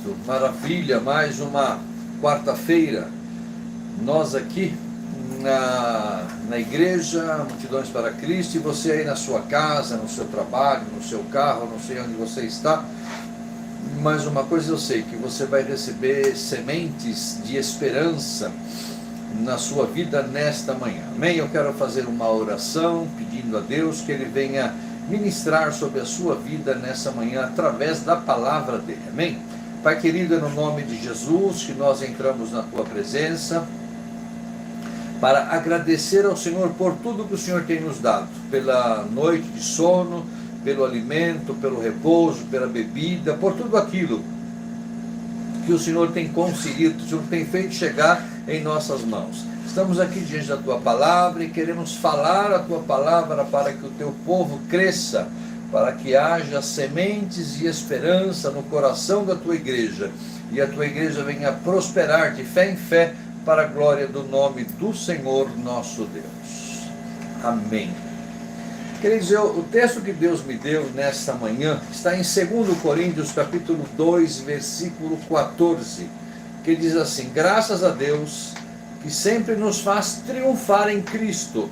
Cristo, maravilha, mais uma quarta-feira, nós aqui na igreja, Multidões para Cristo, e você aí na sua casa, no seu trabalho, no seu carro, não sei onde você está, mas uma coisa eu sei, que você vai receber sementes de esperança na sua vida nesta manhã, amém? Eu quero fazer uma oração pedindo a Deus que Ele venha ministrar sobre a sua vida nessa manhã através da palavra dele, amém? Pai querido, é no nome de Jesus que nós entramos na tua presença para agradecer ao Senhor por tudo que o Senhor tem nos dado, pela noite de sono, pelo alimento, pelo repouso, pela bebida, por tudo aquilo que o Senhor tem concedido, o Senhor tem feito chegar em nossas mãos. Estamos aqui diante da tua palavra e queremos falar a tua palavra para que o teu povo cresça, para que haja sementes de esperança no coração da tua igreja e a tua igreja venha prosperar de fé em fé para a glória do nome do Senhor nosso Deus. Amém. Queridos, o texto que Deus me deu nesta manhã está em 2 Coríntios capítulo 2, versículo 14, que diz assim: graças a Deus que sempre nos faz triunfar em Cristo,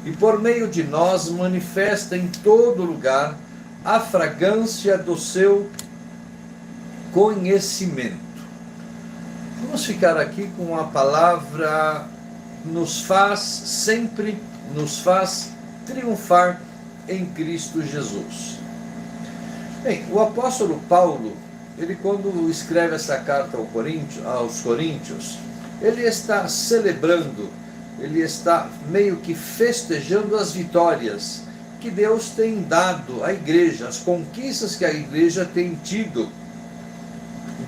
e por meio de nós manifesta em todo lugar a fragrância do seu conhecimento. Vamos ficar aqui com a palavra sempre nos faz triunfar em Cristo Jesus. Bem, o apóstolo Paulo, ele quando escreve essa carta aos Coríntios, ele está celebrando, ele está meio que festejando as vitórias que Deus tem dado à igreja, as conquistas que a igreja tem tido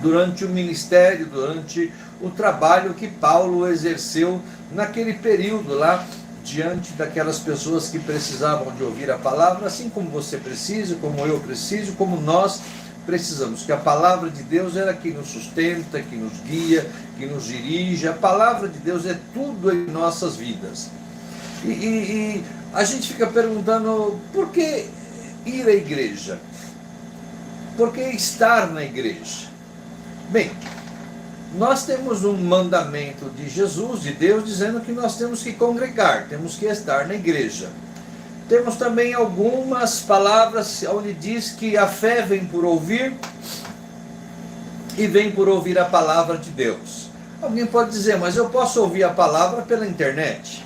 durante o ministério, durante o trabalho que Paulo exerceu naquele período lá, diante daquelas pessoas que precisavam de ouvir a palavra, assim como você precisa, como eu preciso, como nós precisamos, que a palavra de Deus era que nos sustenta, que nos guia, que nos dirige. A palavra de Deus é tudo em nossas vidas. E a gente fica perguntando, por que ir à igreja? Por que estar na igreja? Bem, nós temos um mandamento de Jesus, de Deus, dizendo que nós temos que congregar, temos que estar na igreja. Temos também algumas palavras onde diz que a fé vem por ouvir e vem por ouvir a palavra de Deus. Alguém pode dizer, mas eu posso ouvir a palavra pela internet,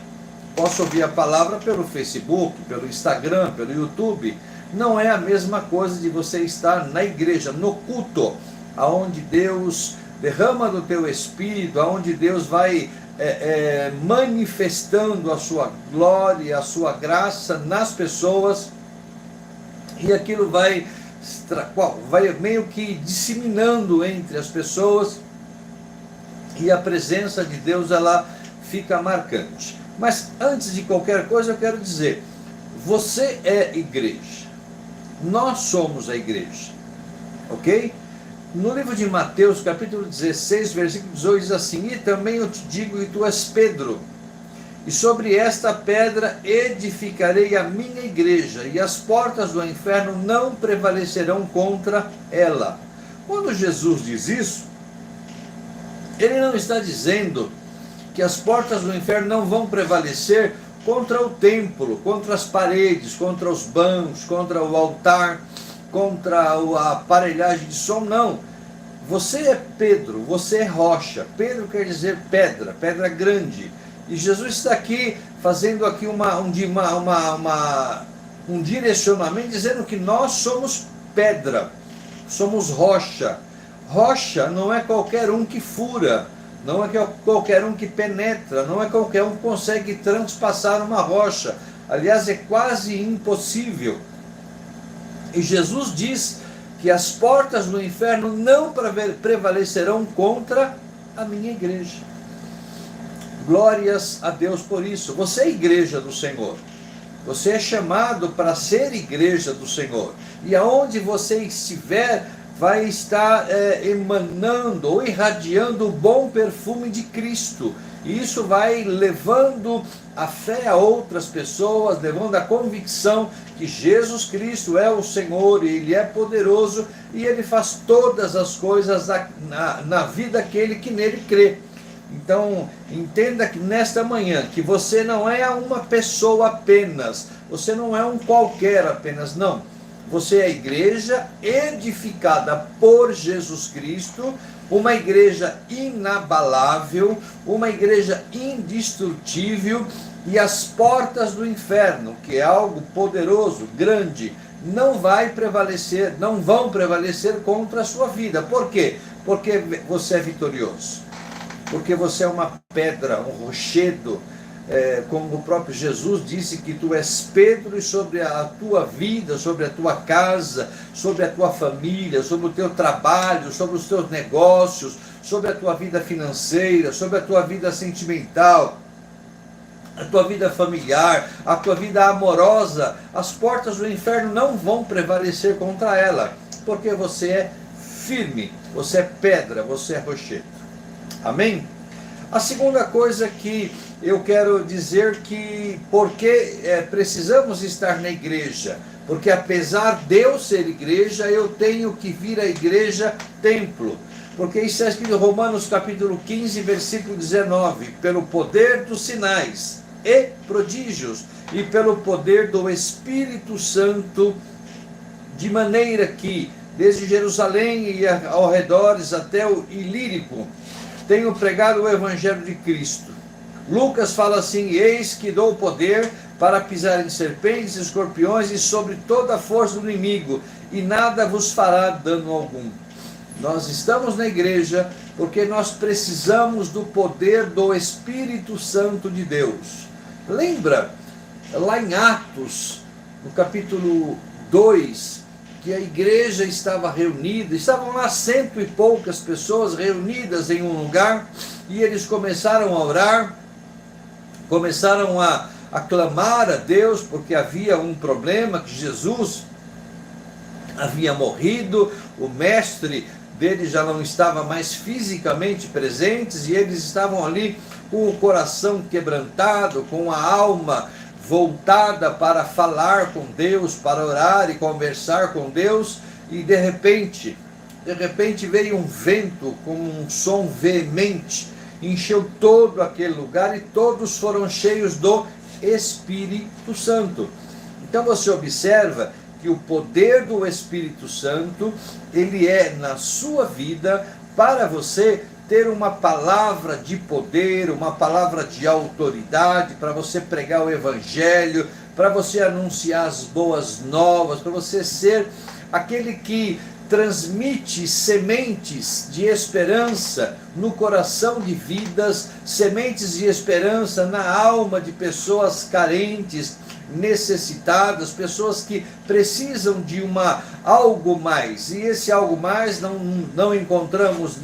posso ouvir a palavra pelo Facebook, pelo Instagram, pelo YouTube. Não é a mesma coisa de você estar na igreja, no culto, aonde Deus derrama do teu espírito, aonde Deus vai manifestando a sua glória, a sua graça nas pessoas, e aquilo vai meio que disseminando entre as pessoas, e a presença de Deus ela fica marcante. Mas antes de qualquer coisa eu quero dizer, você é igreja, nós somos a igreja, ok? No livro de Mateus, capítulo 16, versículo 18, diz assim: e também eu te digo que tu és Pedro, e sobre esta pedra edificarei a minha igreja, e as portas do inferno não prevalecerão contra ela. Quando Jesus diz isso, ele não está dizendo que as portas do inferno não vão prevalecer contra o templo, contra as paredes, contra os bancos, contra o altar, contra a aparelhagem de som. Não. Você é Pedro, você é rocha. Pedro quer dizer pedra, pedra grande. E Jesus está aqui fazendo aqui um direcionamento, dizendo que nós somos pedra, somos rocha. Rocha não é qualquer um que fura, não é qualquer um que penetra, não é qualquer um que consegue transpassar uma rocha. Aliás, é quase impossível. E Jesus diz que as portas do inferno não prevalecerão contra a minha igreja. Glórias a Deus por isso. Você é igreja do Senhor. Você é chamado para ser igreja do Senhor. E aonde você estiver, vai estar emanando ou irradiando o bom perfume de Cristo. E isso vai levando a fé a outras pessoas, levando a convicção que Jesus Cristo é o Senhor, e Ele é poderoso, e Ele faz todas as coisas na vida daquele que nele crê. Então, entenda que nesta manhã, que você não é uma pessoa apenas, você não é um qualquer apenas, não. Você é a igreja edificada por Jesus Cristo, uma igreja inabalável, uma igreja indestrutível, e as portas do inferno, que é algo poderoso, grande, não vão prevalecer contra a sua vida. Por quê? Porque você é vitorioso. Porque você é uma pedra, um rochedo, como o próprio Jesus disse que tu és Pedro, e sobre a tua vida, sobre a tua casa, sobre a tua família, sobre o teu trabalho, sobre os teus negócios, sobre a tua vida financeira, sobre a tua vida sentimental, a tua vida familiar, a tua vida amorosa, as portas do inferno não vão prevalecer contra ela, porque você é firme, você é pedra, você é rochedo. Amém? A segunda coisa que eu quero dizer, que porque precisamos estar na igreja, porque apesar de eu ser igreja, eu tenho que vir à igreja templo, porque isso é escrito em Romanos capítulo 15, versículo 19, pelo poder dos sinais e prodígios, e pelo poder do Espírito Santo, de maneira que, desde Jerusalém e ao redores até o Ilírico, tenho pregado o Evangelho de Cristo. Lucas fala assim: eis que dou poder para pisar em serpentes, escorpiões e sobre toda a força do inimigo, e nada vos fará dano algum. Nós estamos na igreja porque nós precisamos do poder do Espírito Santo de Deus. Lembra, lá em Atos, no capítulo 2, que a igreja estava reunida, estavam lá 100 e poucas pessoas reunidas em um lugar, e eles começaram a orar, começaram a clamar a Deus, porque havia um problema, que Jesus havia morrido, o mestre dele já não estava mais fisicamente presente, e eles estavam ali com o coração quebrantado, com a alma voltada para falar com Deus, para orar e conversar com Deus, e de repente veio um vento com um som veemente, encheu todo aquele lugar, e todos foram cheios do Espírito Santo. Então você observa que o poder do Espírito Santo, ele é na sua vida, para você ter uma palavra de poder, uma palavra de autoridade, para você pregar o Evangelho, para você anunciar as boas novas, para você ser aquele que transmite sementes de esperança no coração de vidas, sementes de esperança na alma de pessoas carentes, necessitadas, pessoas que precisam de algo mais, e esse algo mais não encontramos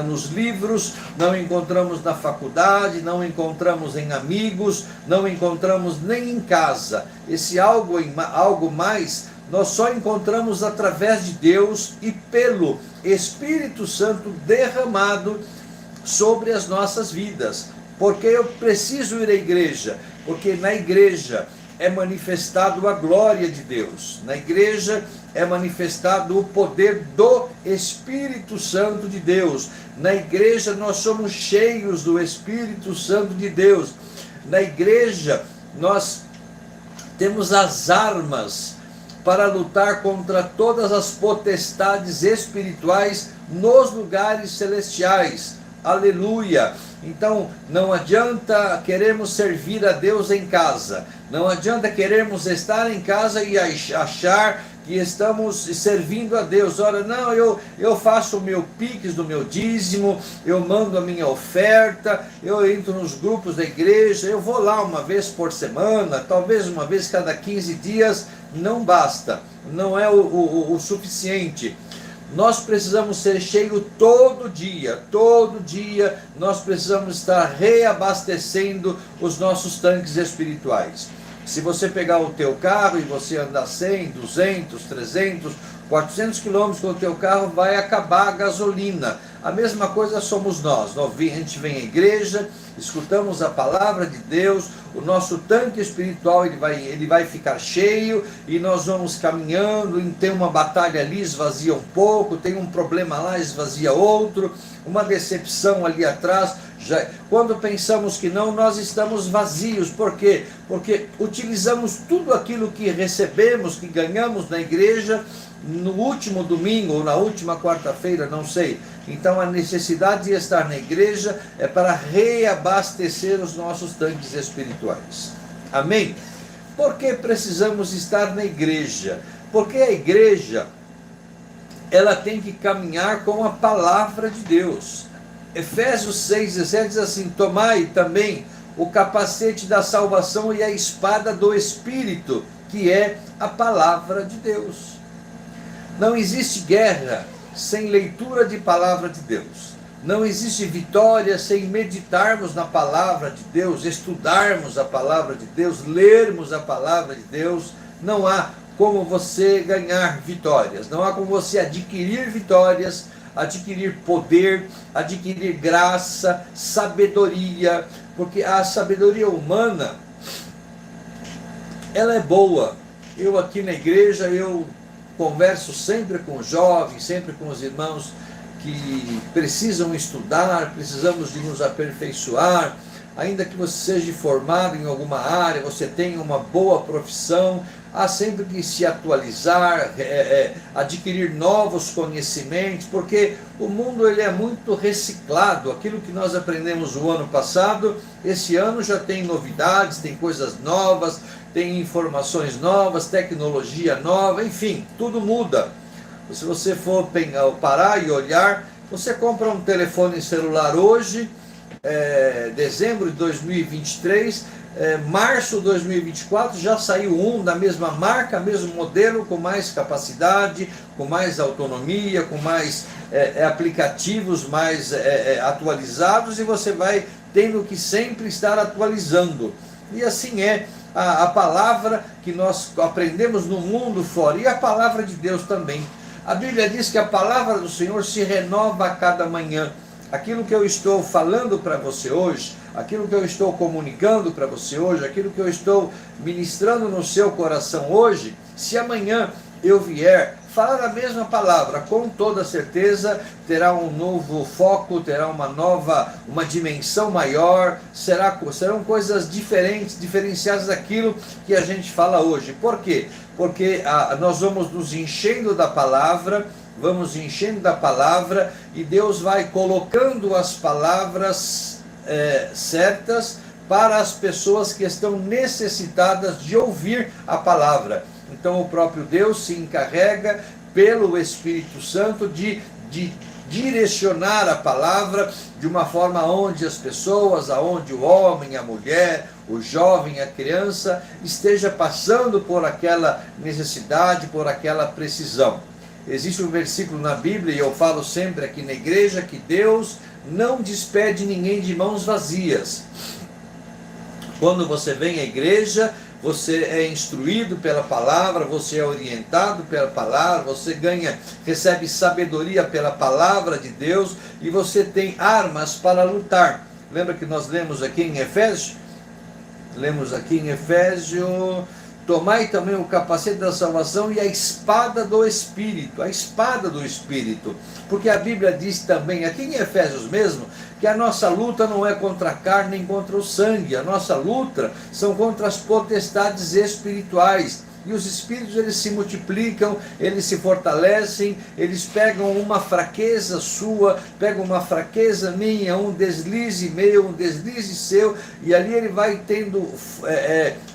nos livros, não encontramos na faculdade, não encontramos em amigos, não encontramos nem em casa. Esse algo mais nós só encontramos através de Deus e pelo Espírito Santo derramado sobre as nossas vidas. Porque eu preciso ir à igreja? Porque na igreja é manifestado a glória de Deus. Na igreja é manifestado o poder do Espírito Santo de Deus. Na igreja nós somos cheios do Espírito Santo de Deus. Na igreja nós temos as armas para lutar contra todas as potestades espirituais nos lugares celestiais. Aleluia! Então, não adianta queremos servir a Deus em casa, não adianta queremos estar em casa e achar que estamos servindo a Deus. Ora, não, eu faço o meu pix do meu dízimo, eu mando a minha oferta, eu entro nos grupos da igreja, eu vou lá uma vez por semana, talvez uma vez cada 15 dias, não basta, não é o suficiente. Nós precisamos ser cheios todo dia nós precisamos estar reabastecendo os nossos tanques espirituais. Se você pegar o teu carro e você andar 100, 200, 300, 400 quilômetros com o teu carro vai acabar a gasolina. A mesma coisa somos nós. A gente vem à igreja, escutamos a palavra de Deus, o nosso tanque espiritual ele vai ficar cheio e nós vamos caminhando, e tem uma batalha ali, esvazia um pouco, tem um problema lá, esvazia outro, uma decepção ali atrás. Quando pensamos que não, nós estamos vazios. Por quê? Porque utilizamos tudo aquilo que recebemos, que ganhamos na igreja, no último domingo ou na última quarta-feira, não sei. Então a necessidade de estar na igreja é para reabastecer os nossos tanques espirituais. Amém? Por que precisamos estar na igreja? Porque a igreja, ela tem que caminhar com a palavra de Deus. Efésios 6,17 diz assim: tomai também o capacete da salvação e a espada do Espírito, que é a palavra de Deus. Não existe guerra sem leitura de palavra de Deus. Não existe vitória sem meditarmos na palavra de Deus, estudarmos a palavra de Deus, lermos a palavra de Deus. Não há como você ganhar vitórias, não há como você adquirir vitórias, adquirir poder, adquirir graça, sabedoria, porque a sabedoria humana, ela é boa. Eu aqui na igreja, eu converso sempre com os jovens, sempre com os irmãos que precisam estudar, precisamos de nos aperfeiçoar. Ainda que você seja formado em alguma área, você tenha uma boa profissão, há sempre que se atualizar, adquirir novos conhecimentos, porque o mundo ele é muito reciclado. Aquilo que nós aprendemos o ano passado, esse ano já tem novidades, tem coisas novas, tem informações novas, tecnologia nova, enfim, tudo muda. Se você for parar e olhar, você compra um telefone celular hoje, dezembro de 2023, março de 2024 já saiu um da mesma marca, mesmo modelo, com mais capacidade, com mais autonomia, com mais aplicativos mais atualizados, e você vai tendo que sempre estar atualizando. E assim é a palavra que nós aprendemos no mundo fora, e a palavra de Deus também. A Bíblia diz que a palavra do Senhor se renova a cada manhã. Aquilo que eu estou falando para você hoje, aquilo que eu estou comunicando para você hoje, aquilo que eu estou ministrando no seu coração hoje, se amanhã eu vier falar a mesma palavra, com toda certeza terá um novo foco, terá uma dimensão maior, serão coisas diferentes, diferenciadas daquilo que a gente fala hoje. Por quê? Porque nós vamos nos enchendo da palavra, e Deus vai colocando as palavras certas para as pessoas que estão necessitadas de ouvir a palavra. Então o próprio Deus se encarrega pelo Espírito Santo de direcionar a palavra de uma forma onde as pessoas, aonde o homem, a mulher, o jovem, a criança esteja passando por aquela necessidade, por aquela precisão. Existe um versículo na Bíblia, e eu falo sempre aqui na igreja, que Deus não despede ninguém de mãos vazias. Quando você vem à igreja, você é instruído pela palavra, você é orientado pela palavra, você recebe sabedoria pela palavra de Deus, e você tem armas para lutar. Lembra que nós lemos aqui em Efésios? Tomai também o capacete da salvação e a espada do Espírito. A espada do Espírito. Porque a Bíblia diz também, aqui em Efésios mesmo, que a nossa luta não é contra a carne nem contra o sangue. A nossa luta são contra as potestades espirituais. E os espíritos, eles se multiplicam, eles se fortalecem, eles pegam uma fraqueza sua, pegam uma fraqueza minha, um deslize meu, um deslize seu, e ali ele vai tendo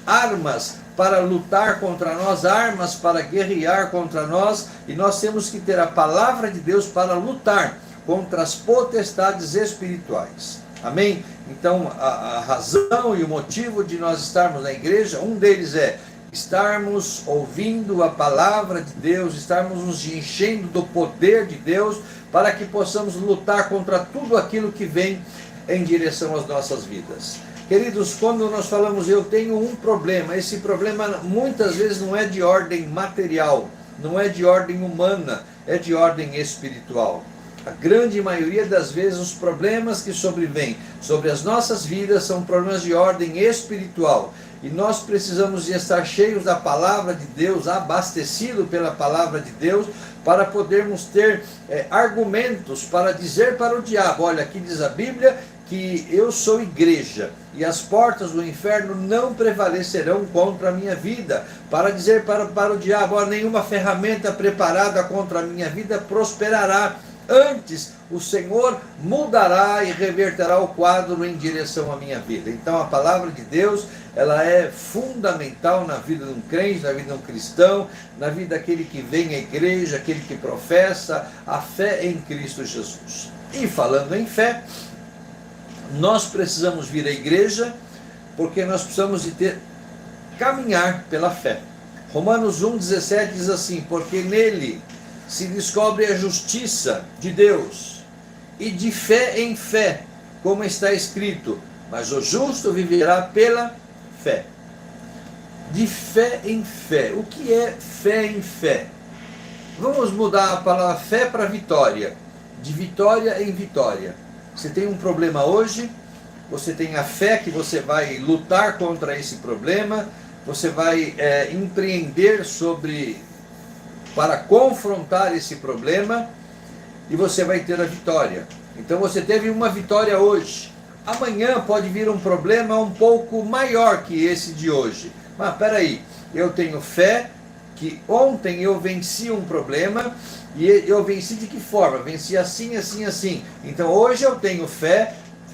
armas para lutar contra nós, armas para guerrear contra nós, e nós temos que ter a palavra de Deus para lutar contra as potestades espirituais. Amém? Então, a razão e o motivo de nós estarmos na igreja, um deles é estarmos ouvindo a palavra de Deus, estarmos nos enchendo do poder de Deus, para que possamos lutar contra tudo aquilo que vem em direção às nossas vidas. Queridos, quando nós falamos eu tenho um problema, esse problema muitas vezes não é de ordem material. não é de ordem humana, é de ordem espiritual. A grande maioria das vezes os problemas que sobrevêm sobre as nossas vidas são problemas de ordem espiritual. E nós precisamos de estar cheios da palavra de Deus, abastecidos pela palavra de Deus, para podermos ter argumentos para dizer para o diabo: olha, aqui diz a Bíblia que eu sou igreja e as portas do inferno não prevalecerão contra a minha vida. Para dizer para o diabo: olha, nenhuma ferramenta preparada contra a minha vida prosperará. Antes, o Senhor mudará e reverterá o quadro em direção à minha vida. Então a palavra de Deus, ela é fundamental na vida de um crente, na vida de um cristão, na vida daquele que vem à igreja, aquele que professa a fé em Cristo Jesus. E falando em fé, nós precisamos vir à igreja porque nós precisamos de caminhar pela fé. Romanos 1,17 diz assim: porque nele se descobre a justiça de Deus, e de fé em fé, como está escrito, mas o justo viverá pela fé. De fé em fé. O que é fé em fé? Vamos mudar a palavra fé para vitória. De vitória em vitória. Você tem um problema hoje, você tem a fé que você vai lutar contra esse problema, você vai empreender para confrontar esse problema, e você vai ter a vitória. Então você teve uma vitória hoje. Amanhã pode vir um problema um pouco maior que esse de hoje. Mas peraí, eu tenho fé que ontem eu venci um problema, e eu venci de que forma? Venci assim, assim, assim. Então hoje eu tenho fé,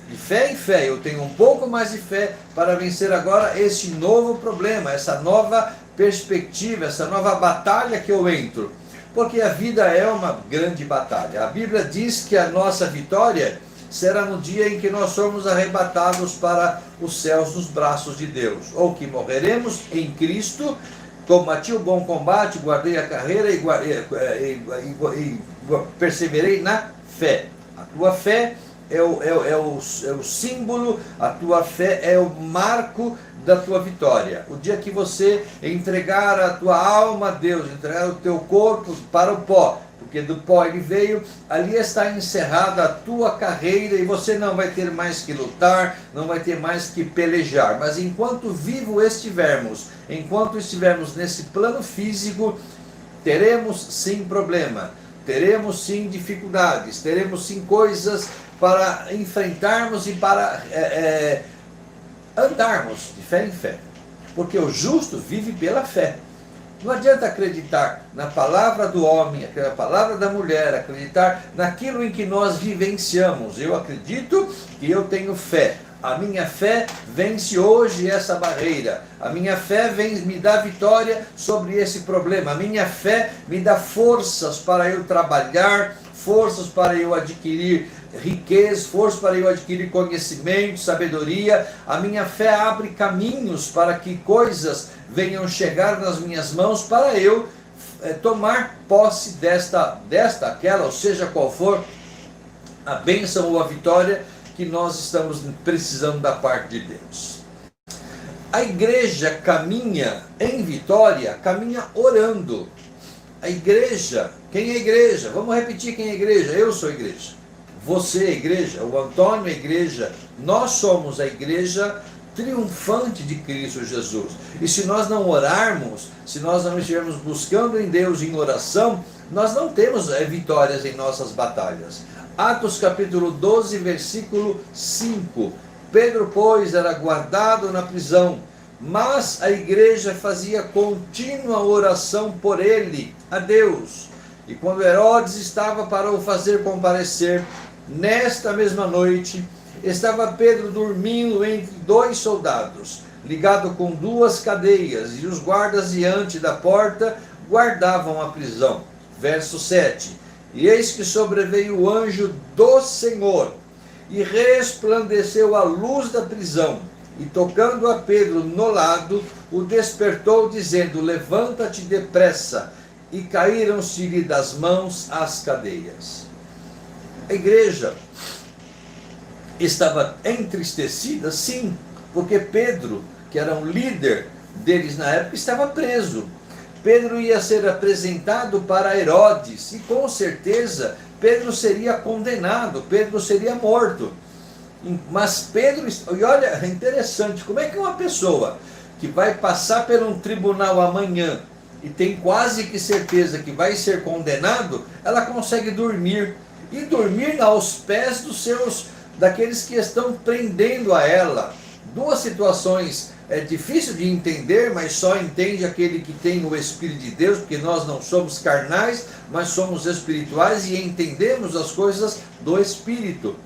de fé em fé, eu tenho um pouco mais de fé para vencer agora este novo problema, essa nova perspectiva, essa nova batalha que eu entro. Porque a vida é uma grande batalha. A Bíblia diz que a nossa vitória será no dia em que nós somos arrebatados para os céus nos braços de Deus. Ou que morreremos em Cristo, combati o bom combate, guardei a carreira e perseverei na fé. A tua fé é o símbolo, a tua fé é o marco da tua vitória. O dia que você entregar a tua alma a Deus, entregar o teu corpo para o pó, porque do pó ele veio, ali está encerrada a tua carreira, e você não vai ter mais que lutar, não vai ter mais que pelejar. Mas enquanto vivo estivermos, enquanto estivermos nesse plano físico, teremos sim problema, teremos sim dificuldades, teremos sim coisas para enfrentarmos e para andarmos de fé em fé. Porque o justo vive pela fé. Não adianta acreditar na palavra do homem, na palavra da mulher, acreditar naquilo em que nós vivenciamos. Eu acredito que eu tenho fé. A minha fé vence hoje essa barreira. A minha fé me dá vitória sobre esse problema. A minha fé me dá forças para eu trabalhar, forças para eu adquirir riqueza, forças para eu adquirir conhecimento, sabedoria. A minha fé abre caminhos para que coisas venham chegar nas minhas mãos para eu tomar posse aquela, ou seja qual for a bênção ou a vitória que nós estamos precisando da parte de Deus. A igreja caminha em vitória, caminha orando. A igreja, quem é igreja? Vamos repetir quem é igreja. Eu sou igreja. Você é igreja, o Antônio é igreja, nós somos a igreja triunfante de Cristo Jesus. E se nós não orarmos, se nós não estivermos buscando em Deus em oração, nós não temos vitórias em nossas batalhas. Atos capítulo 12, versículo 5. Pedro, pois, era guardado na prisão, mas a igreja fazia contínua oração por ele, a Deus. E quando Herodes estava para o fazer comparecer, nesta mesma noite, estava Pedro dormindo entre dois soldados, ligado com duas cadeias, e os guardas diante da porta guardavam a prisão. Verso 7. E eis que sobreveio o anjo do Senhor, e resplandeceu a luz da prisão, e tocando a Pedro no lado, o despertou, dizendo: levanta-te depressa. E caíram-se-lhe das mãos as cadeias. A igreja estava entristecida, sim, porque Pedro, que era um líder deles na época, estava preso. Pedro ia ser apresentado para Herodes, e com certeza Pedro seria condenado, Pedro seria morto. Mas Pedro, e olha, é interessante, como é que uma pessoa que vai passar por um tribunal amanhã e tem quase que certeza que vai ser condenado, ela consegue dormir, e dormir aos pés daqueles que estão prendendo a ela. Duas situações difícil de entender, mas só entende aquele que tem o Espírito de Deus, porque nós não somos carnais, mas somos espirituais e entendemos as coisas do Espírito.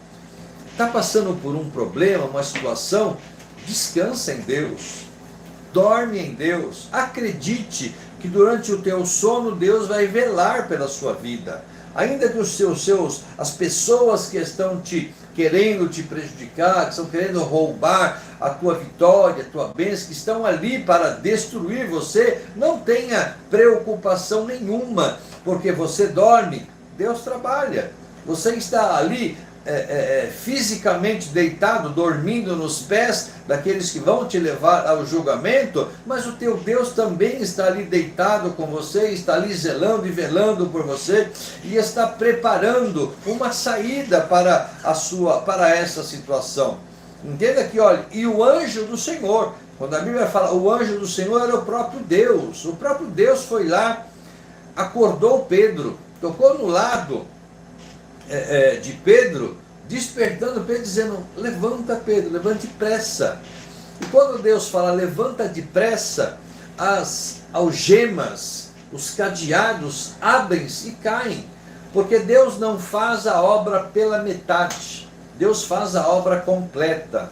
Está passando por um problema, uma situação, descansa em Deus, dorme em Deus, acredite que durante o teu sono Deus vai velar pela sua vida. Ainda que as pessoas que estão querendo te prejudicar, que estão querendo roubar a tua vitória, a tua bênção, que estão ali para destruir você, não tenha preocupação nenhuma, porque você dorme, Deus trabalha. Você está ali fisicamente deitado, dormindo nos pés daqueles que vão te levar ao julgamento, mas o teu Deus também está ali deitado com você, está ali zelando e velando por você, e está preparando uma saída para essa situação. Entenda que, olha, e o anjo do Senhor, quando a Bíblia fala o anjo do Senhor, era o próprio Deus foi lá, acordou Pedro, tocou no lado de Pedro, despertando Pedro, dizendo: levanta Pedro, levante depressa. E quando Deus fala levanta depressa, as algemas, os cadeados abrem-se e caem, porque Deus não faz a obra pela metade, Deus faz a obra completa.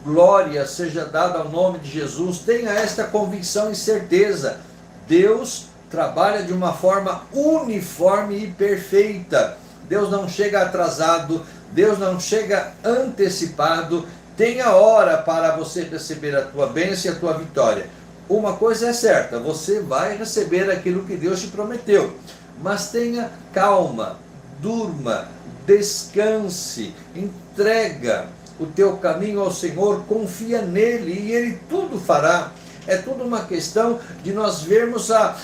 Glória seja dada ao nome de Jesus. Tenha esta convicção e certeza: Deus trabalha de uma forma uniforme e perfeita. Deus não chega atrasado, Deus não chega antecipado. Tenha hora para você receber a tua bênção e a tua vitória. Uma coisa é certa, você vai receber aquilo que Deus te prometeu, mas tenha calma, durma, descanse, entrega o teu caminho ao Senhor, confia nele e ele tudo fará. É tudo uma questão de nós vermos a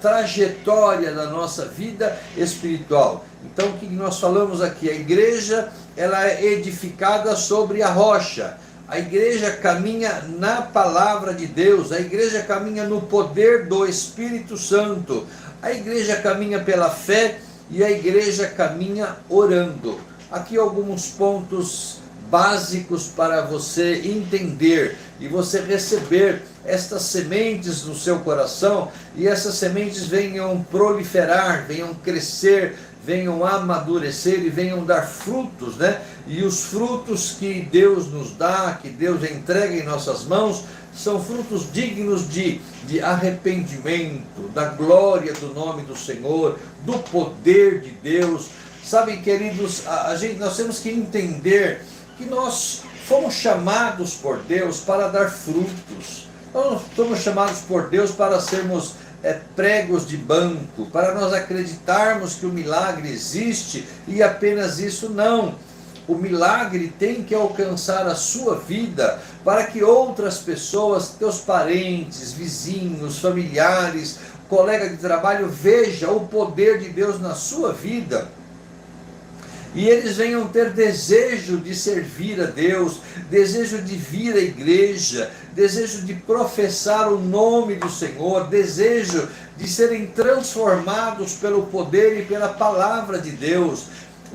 trajetória da nossa vida espiritual. Então, o que nós falamos aqui? A igreja, ela é edificada sobre a rocha. A igreja caminha na palavra de Deus. A igreja caminha no poder do Espírito Santo. A igreja caminha pela fé e a igreja caminha orando. Aqui alguns pontos básicos para você entender e você receber estas sementes no seu coração, e essas sementes venham proliferar, venham crescer, venham amadurecer e venham dar frutos, né? E os frutos que Deus nos dá, que Deus entrega em nossas mãos, são frutos dignos de arrependimento, da glória do nome do Senhor, do poder de Deus. Sabe, queridos, nós temos que entender que nós fomos chamados por Deus para dar frutos. Nós somos chamados por Deus para sermos pregos de banco, para nós acreditarmos que o milagre existe, e apenas isso não. O milagre tem que alcançar a sua vida, para que outras pessoas, teus parentes, vizinhos, familiares, colega de trabalho, vejam o poder de Deus na sua vida. E eles venham ter desejo de servir a Deus, desejo de vir à igreja, desejo de professar o nome do Senhor, desejo de serem transformados pelo poder e pela palavra de Deus.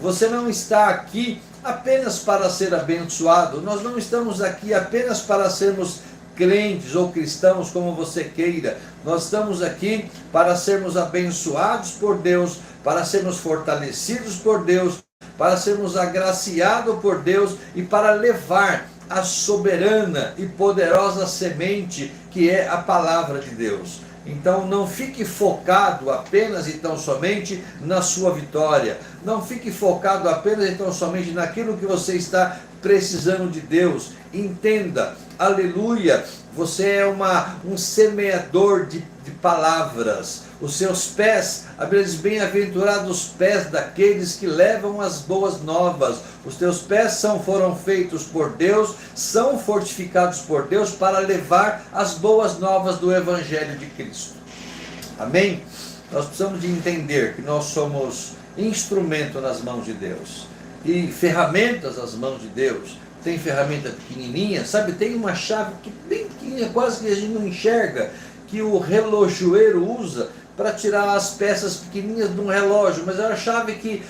Você não está aqui apenas para ser abençoado, nós não estamos aqui apenas para sermos crentes ou cristãos, como você queira. Nós estamos aqui para sermos abençoados por Deus, para sermos fortalecidos por Deus, para sermos agraciados por Deus e para levar a soberana e poderosa semente que é a palavra de Deus. Então não fique focado apenas e tão somente na sua vitória. Não fique focado apenas e tão somente naquilo que você está precisando de Deus. Entenda, aleluia, você é um semeador de palavras. Os seus pés, a Bíblia diz, bem-aventurados os pés daqueles que levam as boas novas. Os teus pés foram feitos por Deus, são fortificados por Deus para levar as boas novas do Evangelho de Cristo. Amém? Nós precisamos de entender que nós somos instrumento nas mãos de Deus e ferramentas nas mãos de Deus. Tem ferramenta pequenininha, sabe? Tem uma chave que bem pequenininha, quase que a gente não enxerga, que o relojoeiro usa para tirar as peças pequenininhas de um relógio, mas é uma chave que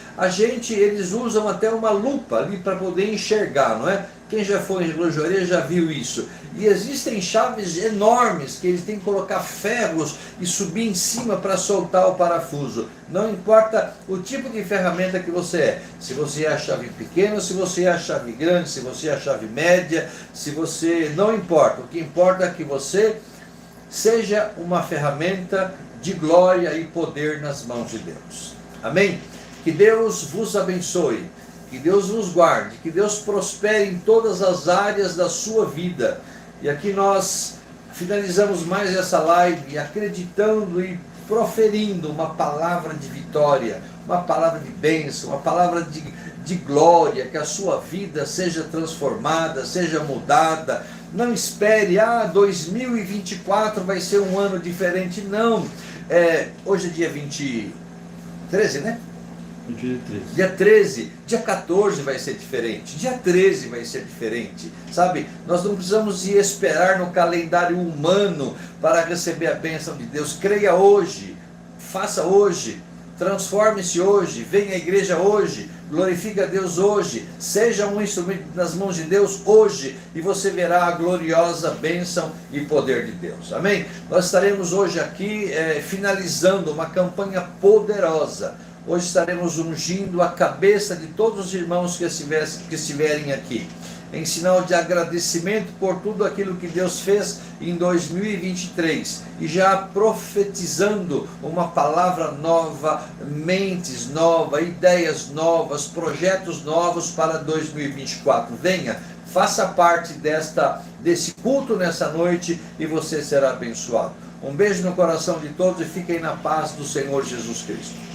eles usam até uma lupa ali para poder enxergar, não é? Quem já foi em relojoaria já viu isso. E existem chaves enormes que eles têm que colocar ferros e subir em cima para soltar o parafuso. Não importa o tipo de ferramenta que você é. Se você é a chave pequena, se você é a chave grande, se você é a chave média, se você... Não importa. O que importa é que você seja uma ferramenta de glória e poder nas mãos de Deus. Amém? Que Deus vos abençoe. Que Deus nos guarde, que Deus prospere em todas as áreas da sua vida. E aqui nós finalizamos mais essa live acreditando e proferindo uma palavra de vitória, uma palavra de bênção, uma palavra de glória, que a sua vida seja transformada, seja mudada. Não espere, 2024 vai ser um ano diferente, não. Hoje é dia 13, né? Dia 13, dia 14 vai ser diferente, dia 13 vai ser diferente, sabe? Nós não precisamos ir esperar no calendário humano para receber a bênção de Deus. Creia hoje, faça hoje, transforme-se hoje, venha à igreja hoje, glorifique a Deus hoje, seja um instrumento nas mãos de Deus hoje, e você verá a gloriosa bênção e poder de Deus. Amém? Nós estaremos hoje aqui finalizando uma campanha poderosa. Hoje estaremos ungindo a cabeça de todos os irmãos que estiverem aqui, em sinal de agradecimento por tudo aquilo que Deus fez em 2023, e já profetizando uma palavra nova, mentes novas, ideias novas, projetos novos para 2024. Venha, faça parte desse culto nessa noite e você será abençoado. Um beijo no coração de todos e fiquem na paz do Senhor Jesus Cristo.